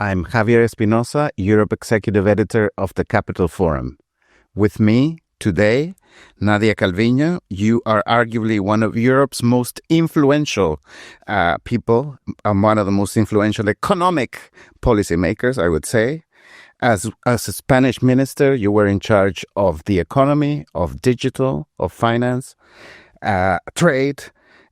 I'm Javier Espinoza, Europe Executive Editor of the Capital Forum. With me today, Nadia Calviño. You are arguably one of Europe's most influential people, one of the most influential economic policymakers, I would say. As a Spanish minister, you were in charge of the economy, of digital, of finance, trade,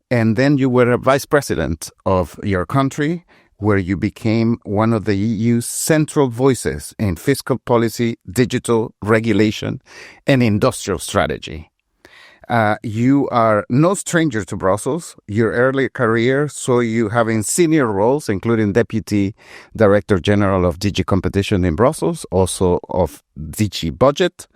and then you were a vice president of your country, where you became one of the EU's central voices in fiscal policy, digital regulation, and industrial strategy. You are no stranger to Brussels. Your early career saw you having senior roles, including Deputy Director General of DG Competition in Brussels, also of DG Budget.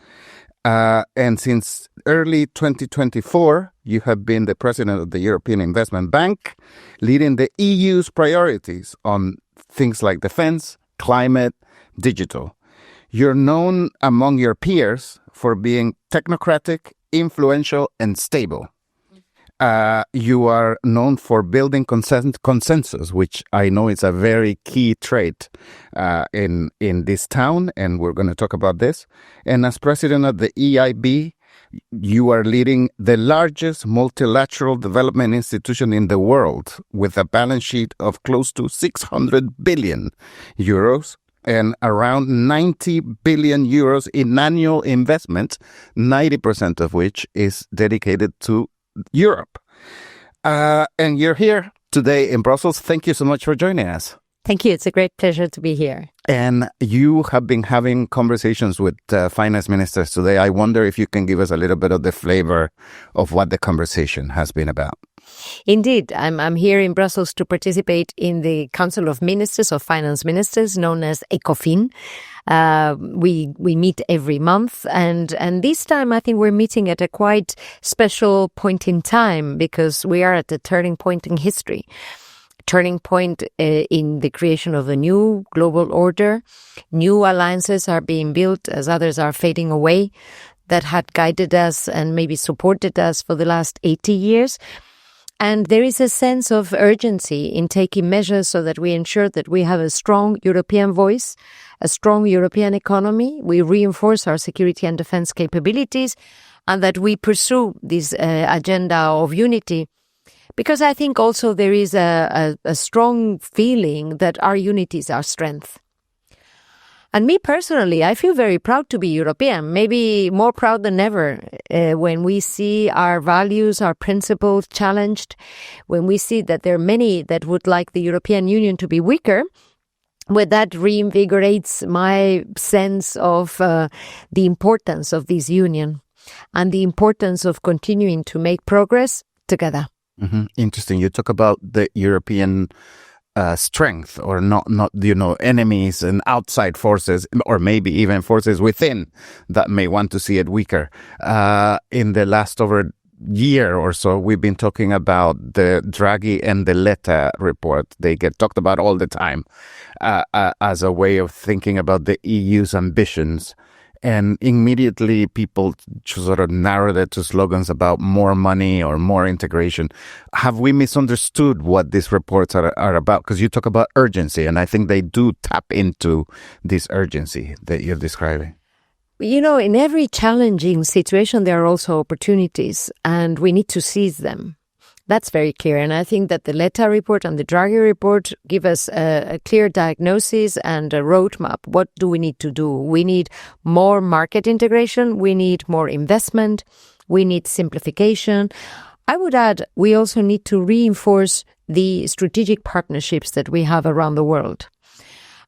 And since early 2024, you have been the president of the European Investment Bank, leading the EU's priorities on things like defense, climate, digital. You're known among your peers for being technocratic, influential, and stable. You are known for building consensus, which I know is a very key trait in this town, and we're going to talk about this. And as president of the EIB, you are leading the largest multilateral development institution in the world, with a balance sheet of close to 600 billion euros and around 90 billion euros in annual investment, 90% of which is dedicated to Europe. And you're here today in Brussels. Thank you so much for joining us. Thank you. It's a great pleasure to be here. And you have been having conversations with finance ministers today. I wonder if you can give us a little bit of the flavor of what the conversation has been about. Indeed, I'm here in Brussels to participate in the Council of Ministers, of Finance Ministers, known as ECOFIN. We meet every month, and this time I think we're meeting at a quite special point in time, because we are at a turning point in history. Turning point in the creation of a new global order. New alliances are being built as others are fading away that had guided us and maybe supported us for the last 80 years. And there is a sense of urgency in taking measures so that we ensure that we have a strong European voice, a strong European economy. We reinforce our security and defense capabilities, and that we pursue this agenda of unity. Because I think also there is a strong feeling that our unity is our strength. And me personally, I feel very proud to be European, maybe more proud than ever when we see our values, our principles challenged, when we see that there are many that would like the European Union to be weaker. Well, that reinvigorates my sense of the importance of this union and the importance of continuing to make progress together. Mm-hmm. Interesting. You talk about the European strength, or not, enemies and outside forces, or maybe even forces within that may want to see it weaker. In the last over year or so, we've been talking about the Draghi and the Letta report. They get talked about all the time as a way of thinking about the EU's ambitions. And immediately people sort of narrowed it to slogans about more money or more integration. Have we misunderstood what these reports are about? Because you talk about urgency, and I think they do tap into this urgency that you're describing. In every challenging situation, there are also opportunities, and we need to seize them. That's very clear. And I think that the Letta report and the Draghi report give us a clear diagnosis and a roadmap. What do we need to do? We need more market integration. We need more investment. We need simplification. I would add, we also need to reinforce the strategic partnerships that we have around the world.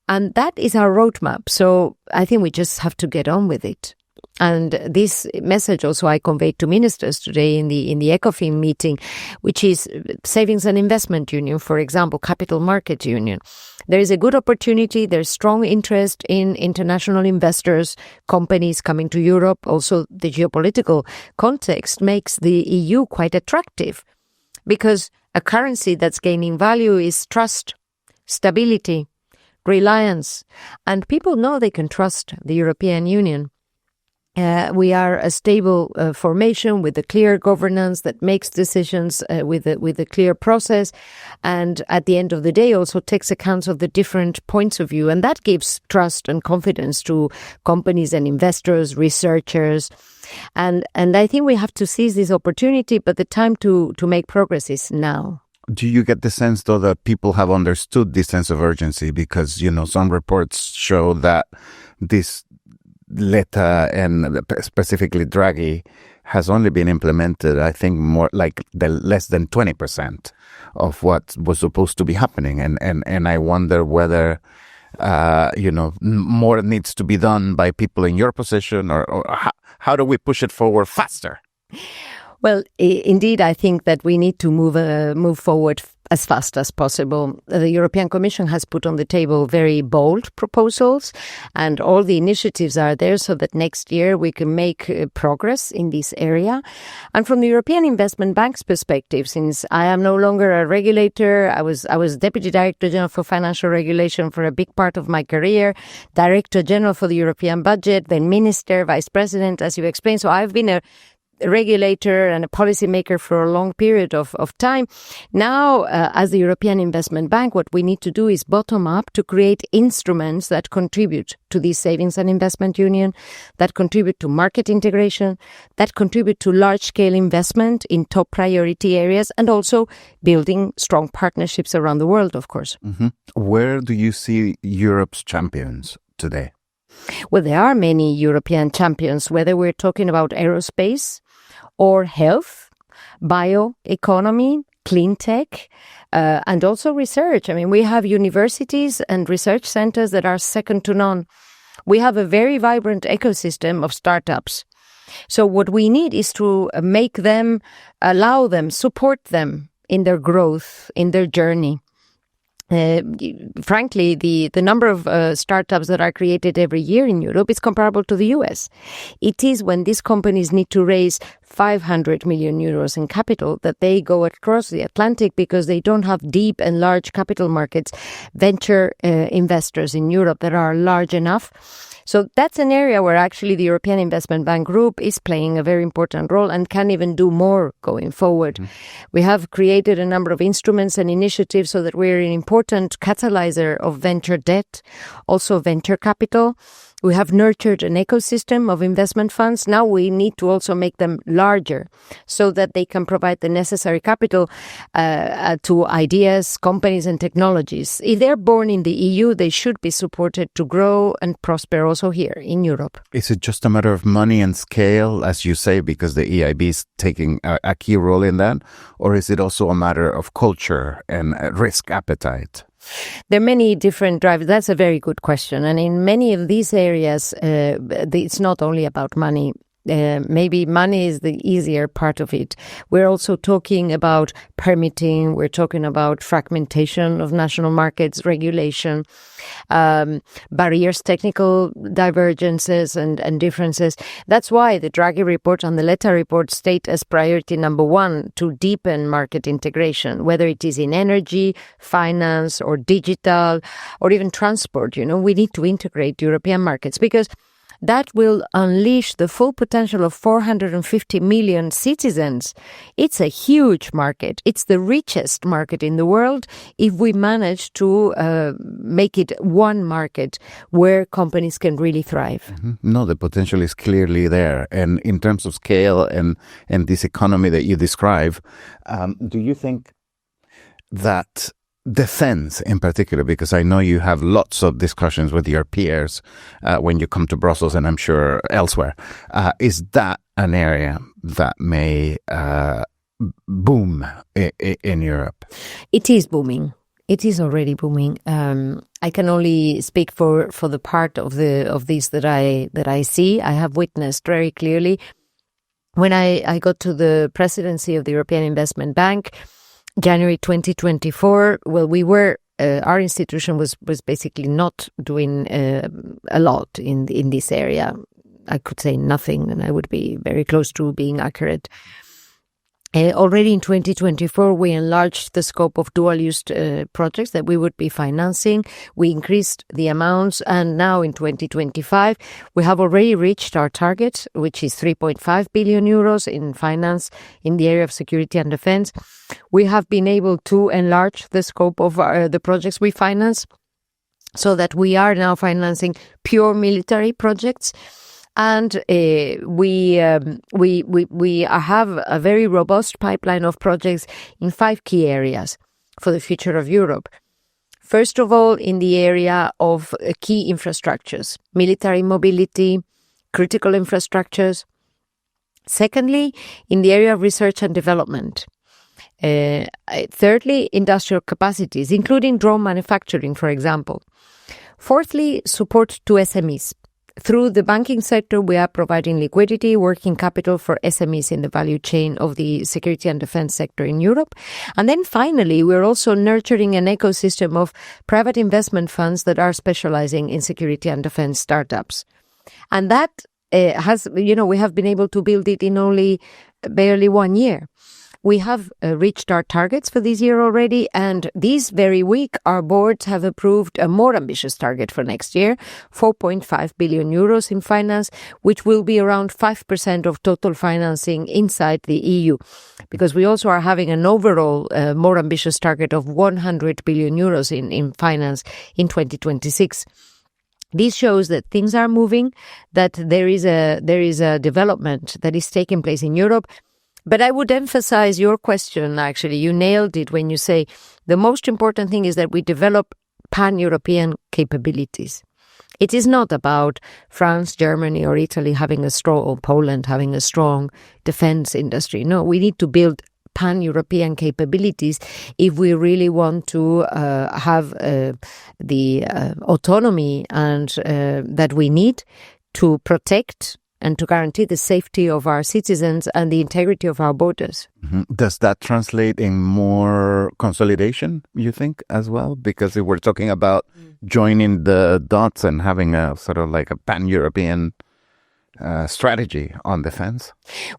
And that is our roadmap. So I think we just have to get on with it. And this message also I conveyed to ministers today in the ECOFIN meeting, which is savings and investment union, for example, capital market union. There is a good opportunity. There's strong interest in international investors, companies coming to Europe. Also, the geopolitical context makes the EU quite attractive, because a currency that's gaining value is trust, stability, reliance, and people know they can trust the European Union. We are a stable formation with a clear governance that makes decisions with a clear process, and at the end of the day also takes account of the different points of view, and that gives trust and confidence to companies and investors, researchers, and I think we have to seize this opportunity. But the time to make progress is now. Do you get the sense, though, that people have understood this sense of urgency? Because, some reports show that this Letta and specifically Draghi has only been implemented, I think, more like less than 20% of what was supposed to be happening. And I wonder whether, more needs to be done by people in your position, or how do we push it forward faster? Well, indeed, I think that we need to move forward as fast as possible. The European Commission has put on the table very bold proposals, and all the initiatives are there so that next year we can make progress in this area. And from the European Investment Bank's perspective, since I am no longer a regulator, I was Deputy Director General for Financial Regulation for a big part of my career, Director General for the European Budget, then Minister, Vice President, as you explained. So I've been a regulator and a policymaker for a long period of time. Now, as the European Investment Bank, what we need to do is bottom up to create instruments that contribute to the Savings and Investment Union, that contribute to market integration, that contribute to large-scale investment in top priority areas, and also building strong partnerships around the world, of course. Mm-hmm. Where do you see Europe's champions today? Well, there are many European champions, whether we're talking about aerospace or health, bioeconomy, clean tech, and also research. I mean, we have universities and research centers that are second to none. We have a very vibrant ecosystem of startups. So what we need is to make them, allow them, support them in their growth, in their journey. Frankly, the number of startups that are created every year in Europe is comparable to the US. It is when these companies need to raise 500 million euros in capital that they go across the Atlantic, because they don't have deep and large capital markets, venture investors in Europe that are large enough. So that's an area where actually the European Investment Bank Group is playing a very important role and can even do more going forward. Mm. We have created a number of instruments and initiatives so that we're an important catalyzer of venture debt, also venture capital. We have nurtured an ecosystem of investment funds. Now we need to also make them larger so that they can provide the necessary capital to ideas, companies and technologies. If they're born in the EU, they should be supported to grow and prosper also here in Europe. Is it just a matter of money and scale, as you say, because the EIB is taking a key role in that? Or is it also a matter of culture and risk appetite? There are many different drivers. That's a very good question. And in many of these areas, it's not only about money. Maybe money is the easier part of it. We're also talking about permitting. We're talking about fragmentation of national markets, regulation, barriers, technical divergences and differences. That's why the Draghi report and the Letta report state as priority number one to deepen market integration, whether it is in energy, finance, or digital, or even transport. We need to integrate European markets, because that will unleash the full potential of 450 million citizens. It's a huge market. It's the richest market in the world if we manage to make it one market where companies can really thrive. Mm-hmm. No, the potential is clearly there. And in terms of scale and this economy that you describe, do you think that defense in particular, because I know you have lots of discussions with your peers when you come to Brussels, and I'm sure elsewhere, is that an area that may boom in Europe? It is booming. It is already booming. I can only speak for the part of these that I see. I have witnessed very clearly when I got to the presidency of the European Investment Bank, January 2024, well, our institution was basically not doing a lot in this area. I could say nothing, and I would be very close to being accurate. Already in 2024, we enlarged the scope of dual-use projects that we would be financing. We increased the amounts, and now in 2025, we have already reached our target, which is 3.5 billion euros in finance in the area of security and defense. We have been able to enlarge the scope of the projects we finance, so that we are now financing pure military projects. And we have a very robust pipeline of projects in 5 key areas for the future of Europe. First of all, in the area of key infrastructures, military mobility, critical infrastructures. Secondly, in the area of research and development. Thirdly, industrial capacities, including drone manufacturing, for example. Fourthly, support to SMEs. Through the banking sector, we are providing liquidity, working capital for SMEs in the value chain of the security and defense sector in Europe. And then finally, we're also nurturing an ecosystem of private investment funds that are specializing in security and defense startups. And that we have been able to build it in only barely 1 year. We have reached our targets for this year already, and this very week our boards have approved a more ambitious target for next year, 4.5 billion euros in finance, which will be around 5% of total financing inside the EU, because we also are having an overall more ambitious target of 100 billion euros in finance in 2026. This shows that things are moving, that there is a development that is taking place in Europe. But I would emphasize your question, actually. You nailed it when you say the most important thing is that we develop pan-European capabilities. It is not about France, Germany, or Italy having a strong, or Poland having a strong defense industry. No, we need to build pan-European capabilities if we really want to have the autonomy and that we need to protect and to guarantee the safety of our citizens and the integrity of our borders. Mm-hmm. Does that translate in more consolidation, you think, as well? Because if we're talking about joining the dots and having a sort of like a pan-European strategy on defense?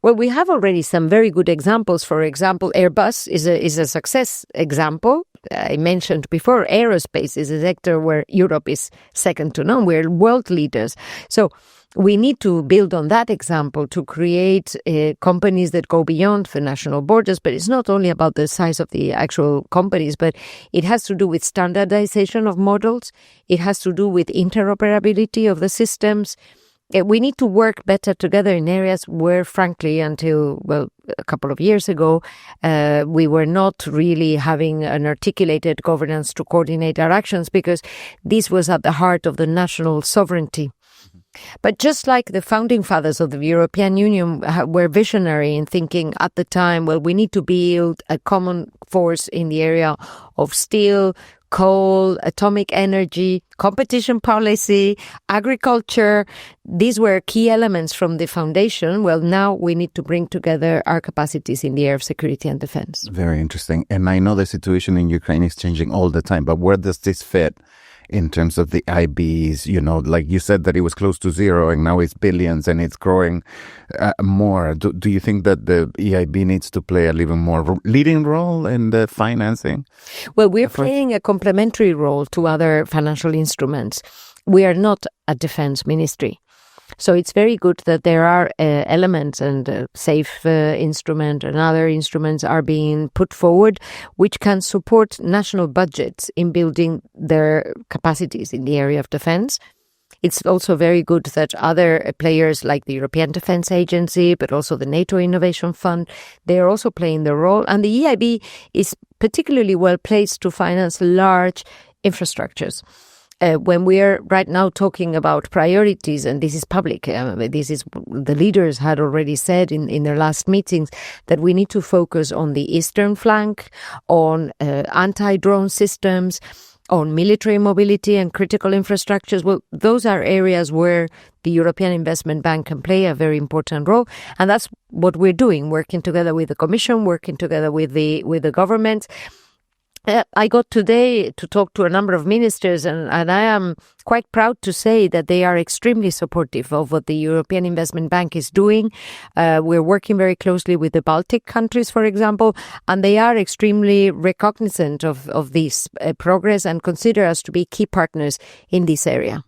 Well, we have already some very good examples. For example, Airbus is a success example. I mentioned before, aerospace is a sector where Europe is second to none. We're world leaders. So we need to build on that example to create companies that go beyond the national borders. But it's not only about the size of the actual companies, but it has to do with standardization of models. It has to do with interoperability of the systems. We need to work better together in areas where, frankly, until, a couple of years ago, we were not really having an articulated governance to coordinate our actions, because this was at the heart of the national sovereignty. But just like the founding fathers of the European Union were visionary in thinking at the time, we need to build a common force in the area of steel, coal, atomic energy, competition policy, agriculture. These were key elements from the foundation. Well, now we need to bring together our capacities in the area of security and defense. Very interesting. And I know the situation in Ukraine is changing all the time, but where does this fit in terms of the IBs? You know, like you said that it was close to zero and now it's billions and it's growing more. Do you think that the EIB needs to play an even more leading role in the financing? Well, we're playing a complementary role to other financial instruments. We are not a defense ministry. So it's very good that there are elements and SAFE instrument and other instruments are being put forward which can support national budgets in building their capacities in the area of defense. It's also very good that other players like the European Defense Agency, but also the NATO Innovation Fund, they are also playing their role. And the EIB is particularly well placed to finance large infrastructures. When we are right now talking about priorities, and this is public, this is the leaders had already said in their last meetings that we need to focus on the eastern flank, on anti-drone systems, on military mobility and critical infrastructures. Well, those are areas where the European Investment Bank can play a very important role, and that's what we're doing, working together with the Commission, working together with the government. I got today to talk to a number of ministers, and I am quite proud to say that they are extremely supportive of what the European Investment Bank is doing. We're working very closely with the Baltic countries, for example, and they are extremely recognizant of this progress and consider us to be key partners in this area.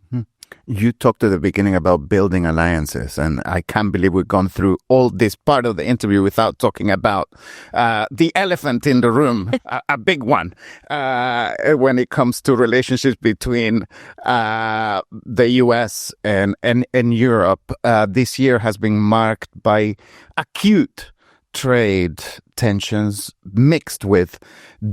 You talked at the beginning about building alliances, and I can't believe we've gone through all this part of the interview without talking about the elephant in the room, a big one, when it comes to relationships between the US and Europe. This year has been marked by acute trade tensions mixed with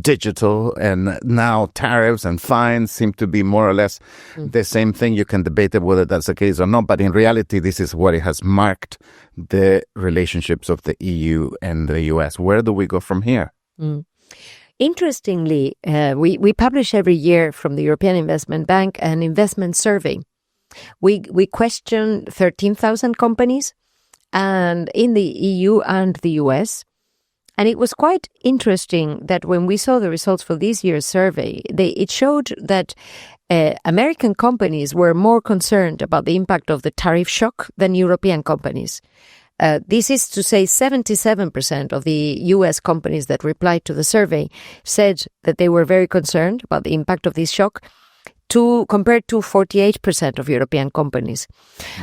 digital, and now tariffs and fines seem to be more or less the same thing. You can debate whether that's the case or not, but in reality, this is what it has marked the relationships of the EU and the US. Where do we go from here? Interestingly, we publish every year from the European Investment Bank an investment survey. We question 13,000 companies and in the EU and the US. And it was quite interesting that when we saw the results for this year's survey, it showed that American companies were more concerned about the impact of the tariff shock than European companies. This is to say 77% of the US companies that replied to the survey said that they were very concerned about the impact of this shock, compared to 48% of European companies.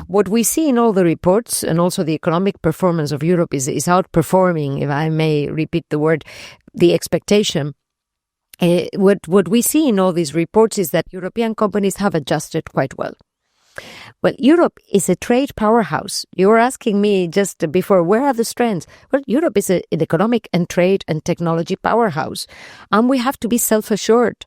What we see in all the reports, and also the economic performance of Europe is outperforming, if I may repeat the word, the expectation. What we see in all these reports is that European companies have adjusted quite well. Well, Europe is a trade powerhouse. You were asking me just before, where are the strengths? Well, Europe is an economic and trade and technology powerhouse, and we have to be self-assured.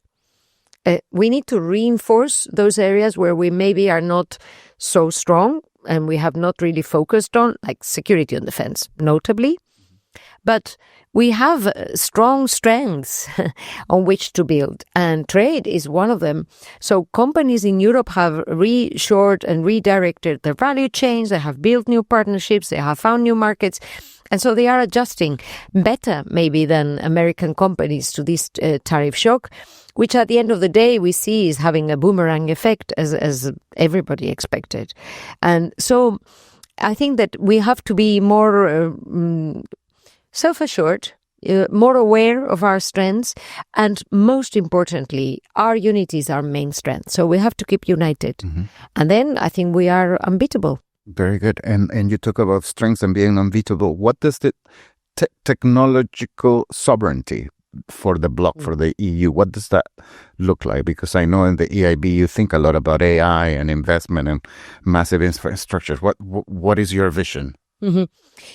We need to reinforce those areas where we maybe are not so strong and we have not really focused on, like security and defense, notably. But we have strong strengths on which to build, and trade is one of them. So companies in Europe have reshored and redirected their value chains, they have built new partnerships, they have found new markets, and so they are adjusting better maybe than American companies to this tariff shock, which at the end of the day we see is having a boomerang effect as everybody expected. And so I think that we have to be more self-assured, more aware of our strengths, and most importantly, our unity is our main strength. So we have to keep united. And then I think we are unbeatable. Very good. And you talk about strengths and being unbeatable. What does the technological sovereignty for the bloc, for the EU, what does that look like? Because I know in the EIB you think a lot about AI and investment and massive infrastructures. What is your vision?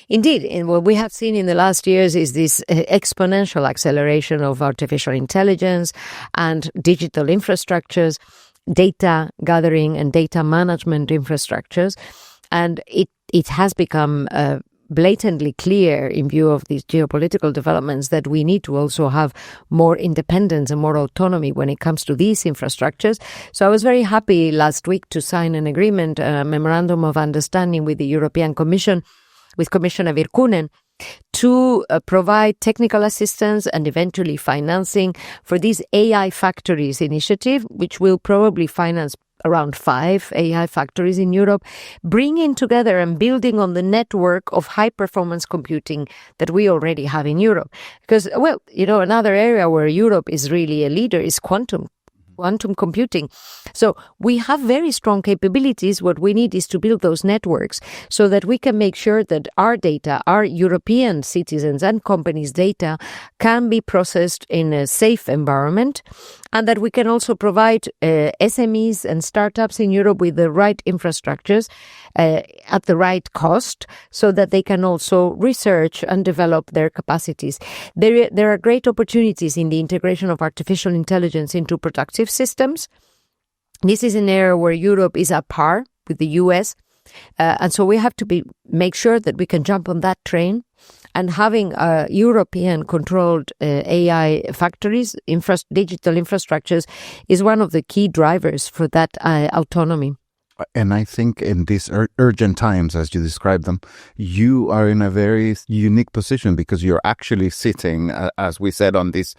Indeed, and what we have seen in the last years is this exponential acceleration of artificial intelligence and digital infrastructures, data gathering and data management infrastructures. And it has become blatantly clear in view of these geopolitical developments that we need to also have more independence and more autonomy when it comes to these infrastructures. So I was very happy last week to sign an agreement, a memorandum of understanding with the European Commission, with Commissioner Virkkunen, to provide technical assistance and eventually financing for this AI factories initiative, which will probably finance around 5 AI factories in Europe, bringing together and building on the network of high-performance computing that we already have in Europe. Because, well, another area where Europe is really a leader is quantum computing. So we have very strong capabilities. What we need is to build those networks so that we can make sure that our data, our European citizens and companies' data can be processed in a safe environment, and that we can also provide SMEs and startups in Europe with the right infrastructures at the right cost so that they can also research and develop their capacities. There are great opportunities in the integration of artificial intelligence into productive systems. This is an area where Europe is at par with the US. And so we have to make sure that we can jump on that train. And having European-controlled AI factories, digital infrastructures, is one of the key drivers for that autonomy. And I think in these urgent times, as you describe them, you are in a very unique position because you're actually sitting, as we said, on these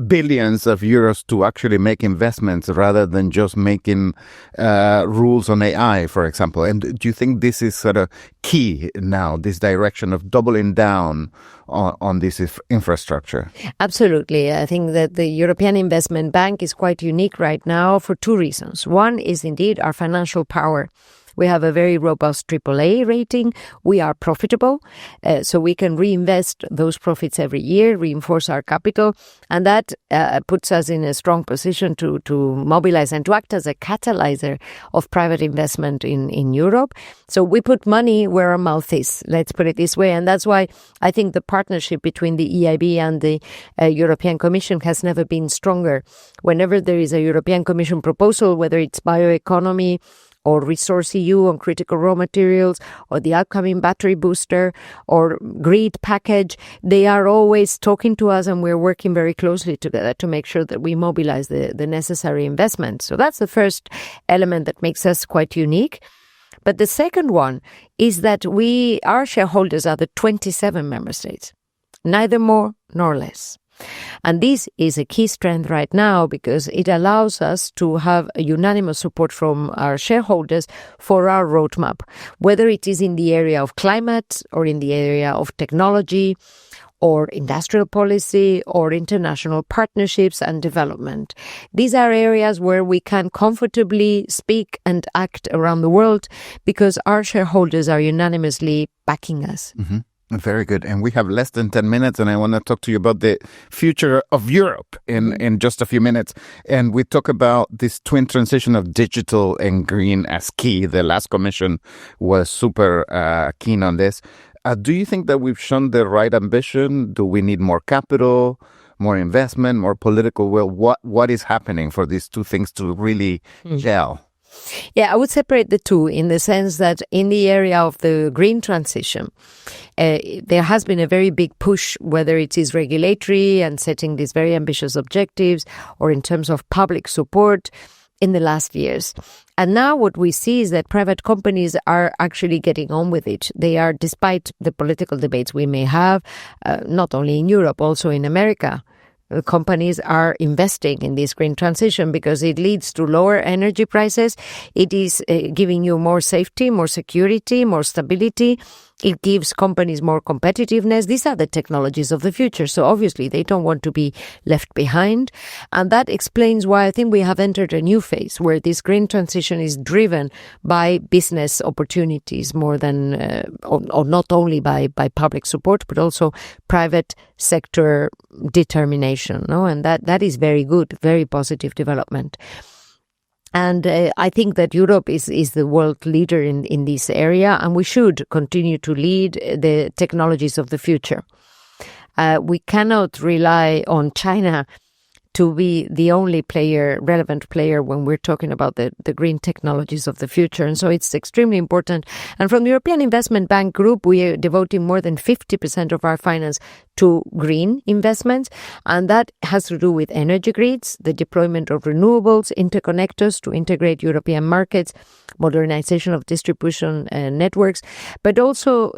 billions of euros to actually make investments rather than just making rules on AI, for example. And do you think this is sort of key now, this direction of doubling down on this infrastructure? Absolutely. I think that the European Investment Bank is quite unique right now for two reasons. One is indeed our financial power. We have a very robust AAA rating. We are profitable, so we can reinvest those profits every year, reinforce our capital, and that puts us in a strong position to mobilize and to act as a catalyzer of private investment in Europe. So we put money where our mouth is, let's put it this way, and that's why I think the partnership between the EIB and the European Commission has never been stronger. Whenever there is a European Commission proposal, whether it's bioeconomy, or Resource EU on critical raw materials, or the upcoming battery booster, or grid package, they are always talking to us, and we're working very closely together to make sure that we mobilize the necessary investment. So that's the first element that makes us quite unique. But the second one is that our shareholders are the 27 member states, neither more nor less. And this is a key strength right now because it allows us to have a unanimous support from our shareholders for our roadmap, whether it is in the area of climate or in the area of technology or industrial policy or international partnerships and development. These are areas where we can comfortably speak and act around the world because our shareholders are unanimously backing us. Mm-hmm. Very good. And we have less than 10 minutes, and I want to talk to you about the future of Europe in just a few minutes. And we talk about this twin transition of digital and green as key. The last commission was super keen on this. Do you think that we've shown the right ambition? Do we need more capital, more investment, more political will? What is happening for these two things to really gel? Yeah, I would separate the two in the sense that in the area of the green transition, there has been a very big push, whether it is regulatory and setting these very ambitious objectives or in terms of public support in the last years. And now what we see is that private companies are actually getting on with it. They are, despite the political debates we may have, not only in Europe, also in America. Companies are investing in this green transition because it leads to lower energy prices. It is giving you more safety, more security, more stability. It gives companies more competitiveness. These are the technologies of the future. So obviously they don't want to be left behind. And that explains why I think we have entered a new phase where this green transition is driven by business opportunities more than, or not only by public support, but also private sector determination. No? And that is very good, very positive development. And I think that Europe is the world leader in this area, and we should continue to lead the technologies of the future. We cannot rely on China to be the only relevant player when we're talking about the green technologies of the future. And so it's extremely important. And from the European Investment Bank Group, we are devoting more than 50% of our finance to green investments. And that has to do with energy grids, the deployment of renewables, interconnectors to integrate European markets, modernization of distribution networks, but also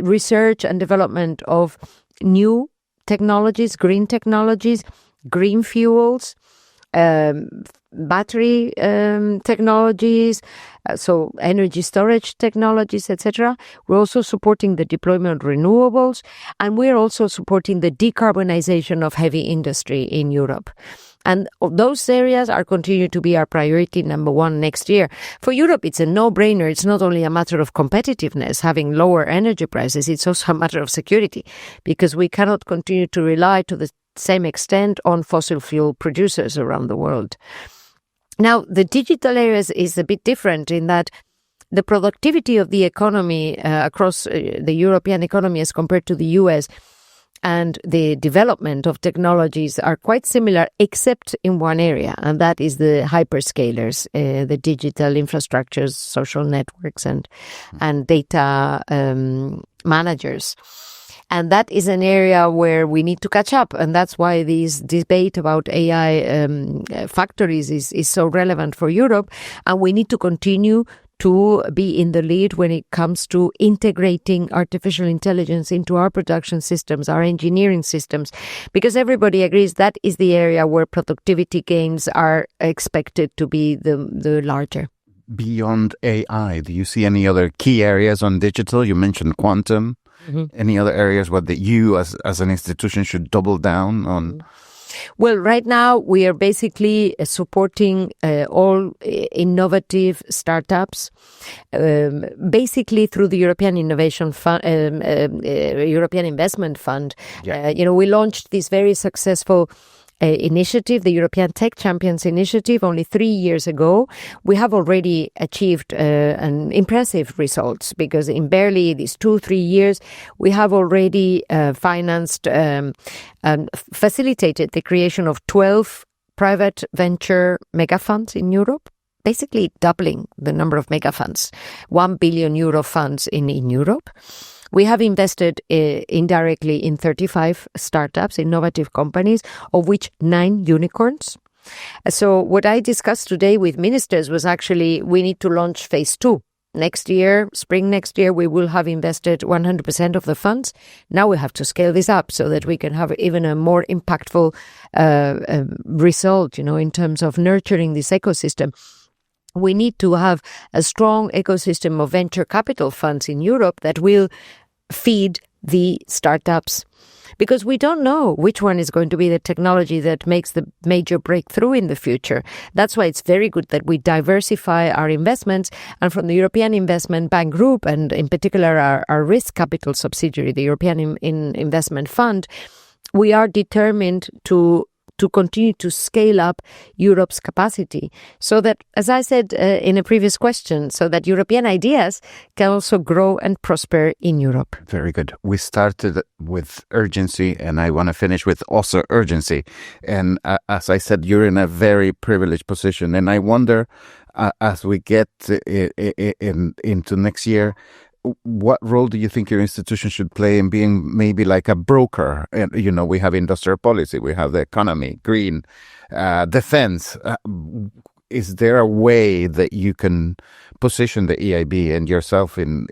research and development of new technologies, green technologies, green fuels, battery technologies, so energy storage technologies, etc. We're also supporting the deployment of renewables, and we're also supporting the decarbonization of heavy industry in Europe. And those areas are continuing to be our priority number one next year. For Europe, it's a no-brainer. It's not only a matter of competitiveness, having lower energy prices, it's also a matter of security, because we cannot continue to rely to the same extent on fossil fuel producers around the world. Now, the digital areas is a bit different in that the productivity of the economy across the European economy as compared to the US and the development of technologies are quite similar, except in one area, and that is the hyperscalers, the digital infrastructures, social networks, and data managers. And that is an area where we need to catch up. And that's why this debate about AI factories is so relevant for Europe. And we need to continue to be in the lead when it comes to integrating artificial intelligence into our production systems, our engineering systems, because everybody agrees that is the area where productivity gains are expected to be the larger. Beyond AI, do you see any other key areas on digital? You mentioned quantum. Any other areas where that you as an institution should double down on? Well, right now we are basically supporting all innovative startups, basically through the European Innovation Fund, European Investment Fund. Yeah. We launched this very successful initiative, the European Tech Champions Initiative, only 3 years ago. We have already achieved an impressive results, because in barely these 2-3 years, we have already financed and facilitated the creation of 12 private venture mega funds in Europe, basically doubling the number of mega funds, 1 billion euro funds in Europe. We have invested indirectly in 35 startups, innovative companies, of which 9 unicorns. So what I discussed today with ministers was actually we need to launch phase 2. Next year, spring next year, we will have invested 100% of the funds. Now we have to scale this up so that we can have even a more impactful result, in terms of nurturing this ecosystem. We need to have a strong ecosystem of venture capital funds in Europe that will feed the startups, because we don't know which one is going to be the technology that makes the major breakthrough in the future. That's why it's very good that we diversify our investments, and from the European Investment Bank Group, and in particular our risk capital subsidiary, the European Investment Fund, we are determined to continue to scale up Europe's capacity, so that, as I said in a previous question, so that European ideas can also grow and prosper in Europe. Very good. We started with urgency, and I want to finish with also urgency. And as I said, you're in a very privileged position. And I wonder, as we get into next year, what role do you think your institution should play in being maybe like a broker? And, we have industrial policy, we have the economy, green, defense. Is there a way that you can position the EIB and yourself in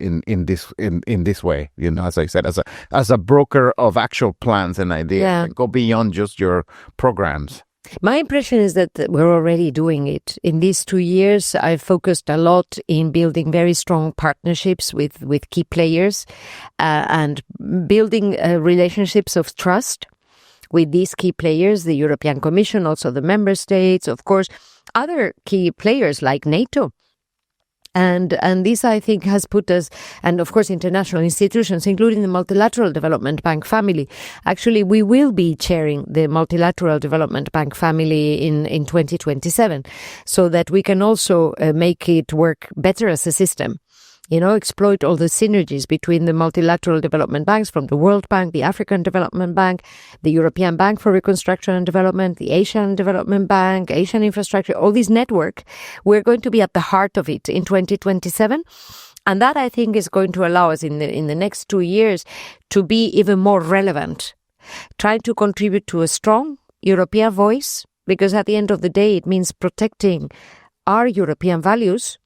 this way? As I said, as a broker of actual plans and ideas, and go beyond just your programs. My impression is that we're already doing it. In these 2 years, I've focused a lot in building very strong partnerships with key players and building relationships of trust with these key players, the European Commission, also the member states, of course, other key players like NATO. And this, I think, has put us, and of course, international institutions, including the Multilateral Development Bank family. Actually, we will be chairing the Multilateral Development Bank family in 2027, so that we can also make it work better as a system. Exploit all the synergies between the multilateral development banks from the World Bank, the African Development Bank, the European Bank for Reconstruction and Development, the Asian Development Bank, Asian Infrastructure, all this network. We're going to be at the heart of it in 2027. And that, I think, is going to allow us in the next 2 years to be even more relevant, trying to contribute to a strong European voice, because at the end of the day, it means protecting our European values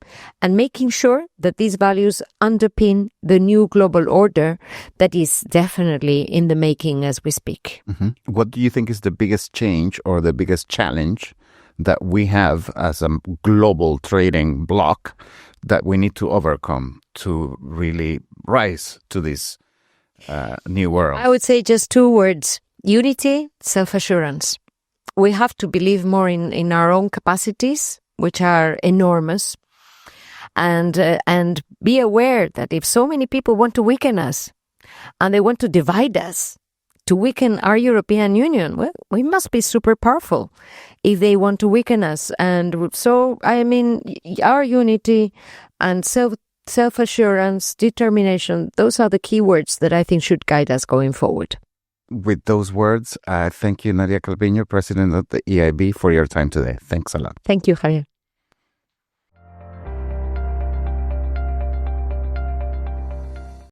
and making sure that these values underpin the new global order that is definitely in the making as we speak. Mm-hmm. What do you think is the biggest change or the biggest challenge that we have as a global trading bloc that we need to overcome to really rise to this new world? I would say just 2 words: unity, self-assurance. We have to believe more in our own capacities, which are enormous, and be aware that if so many people want to weaken us and they want to divide us, to weaken our European Union, well, we must be super powerful if they want to weaken us. And so, our unity and self-assurance, determination, those are the key words that I think should guide us going forward. With those words, thank you, Nadia Calviño, President of the EIB, for your time today. Thanks a lot. Thank you, Javier.